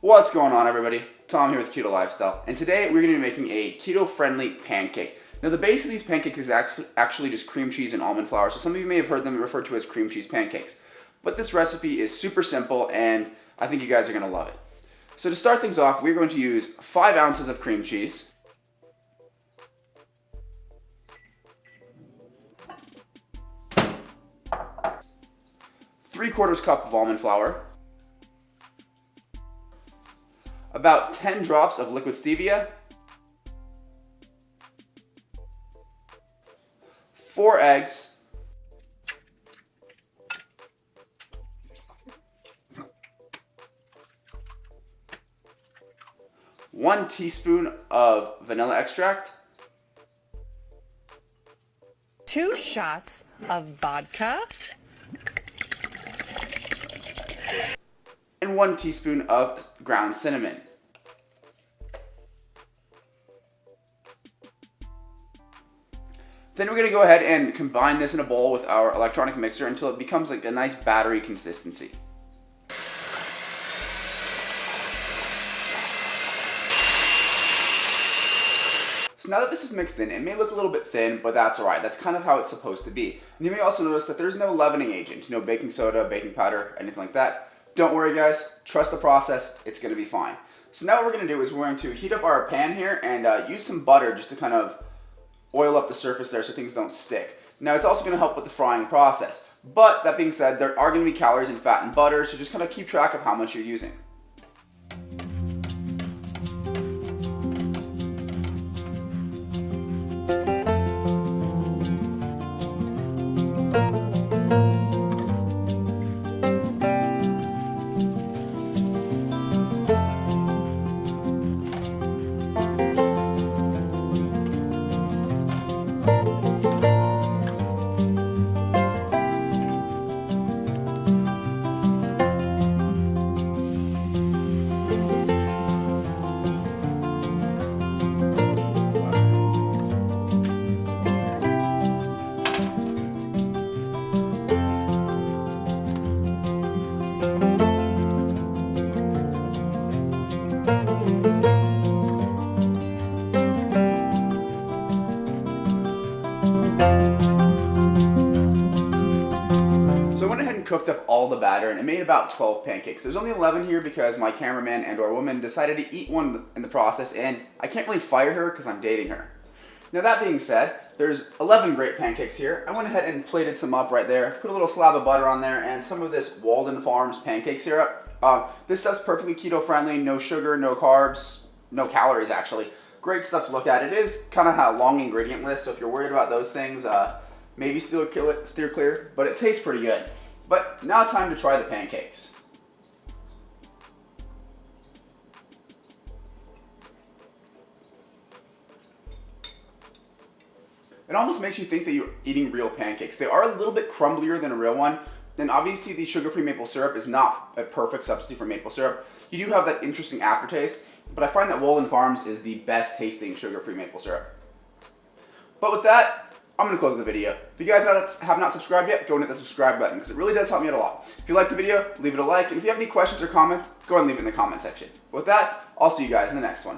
What's going on, everybody? Tom here with Keto Lifestyle, and today we're going to be making a keto-friendly pancake. Now, the base of these pancakes is actually just cream cheese and almond flour, so some of you may have heard them referred to as cream cheese pancakes. But this recipe is super simple, and I think you guys are going to love it. So to start things off, we're going to use 5 ounces of cream cheese, ¾ cup of almond flour, about 10 drops of liquid stevia, 4 eggs, one teaspoon of vanilla extract, 2 shots of vodka, and 1 teaspoon of ground cinnamon. Then we're going to go ahead and combine this in a bowl with our electronic mixer until it becomes like a nice battery consistency. So now that this is mixed in, it may look a little bit thin, but that's alright. That's kind of how it's supposed to be. And you may also notice that there's no leavening agent, no baking soda, baking powder, anything like that. Don't worry, guys, trust the process, it's going to be fine. So now what we're going to do is we're going to heat up our pan here and use some butter just to kind of oil up the surface there so things don't stick. Now it's also going to help with the frying process. But that being said, there are going to be calories in fat and butter, so just kind of keep track of how much you're using. Cooked up all the batter and it made about 12 pancakes. There's only 11 here because my cameraman and our woman decided to eat one in the process, and I can't really fire her because I'm dating her. Now that being said, there's 11 great pancakes here. I went ahead and plated some up right there, put a little slab of butter on there and some of this Walden Farms pancake syrup. This stuff's perfectly keto friendly, no sugar, no carbs, no calories actually. Great stuff to look at. It is kind of a long ingredient list, so if you're worried about those things, maybe steer clear, but it tastes pretty good. But now time to try the pancakes. It almost makes you think that you're eating real pancakes. They are a little bit crumblier than a real one. And obviously the sugar-free maple syrup is not a perfect substitute for maple syrup. You do have that interesting aftertaste, but I find that Walden Farms is the best tasting sugar-free maple syrup. But with that, I'm going to close the video. If you guys have not subscribed yet, go and hit the subscribe button because it really does help me out a lot. If you like the video, leave it a like, and if you have any questions or comments, go and leave it in the comment section. With that, I'll see you guys in the next one.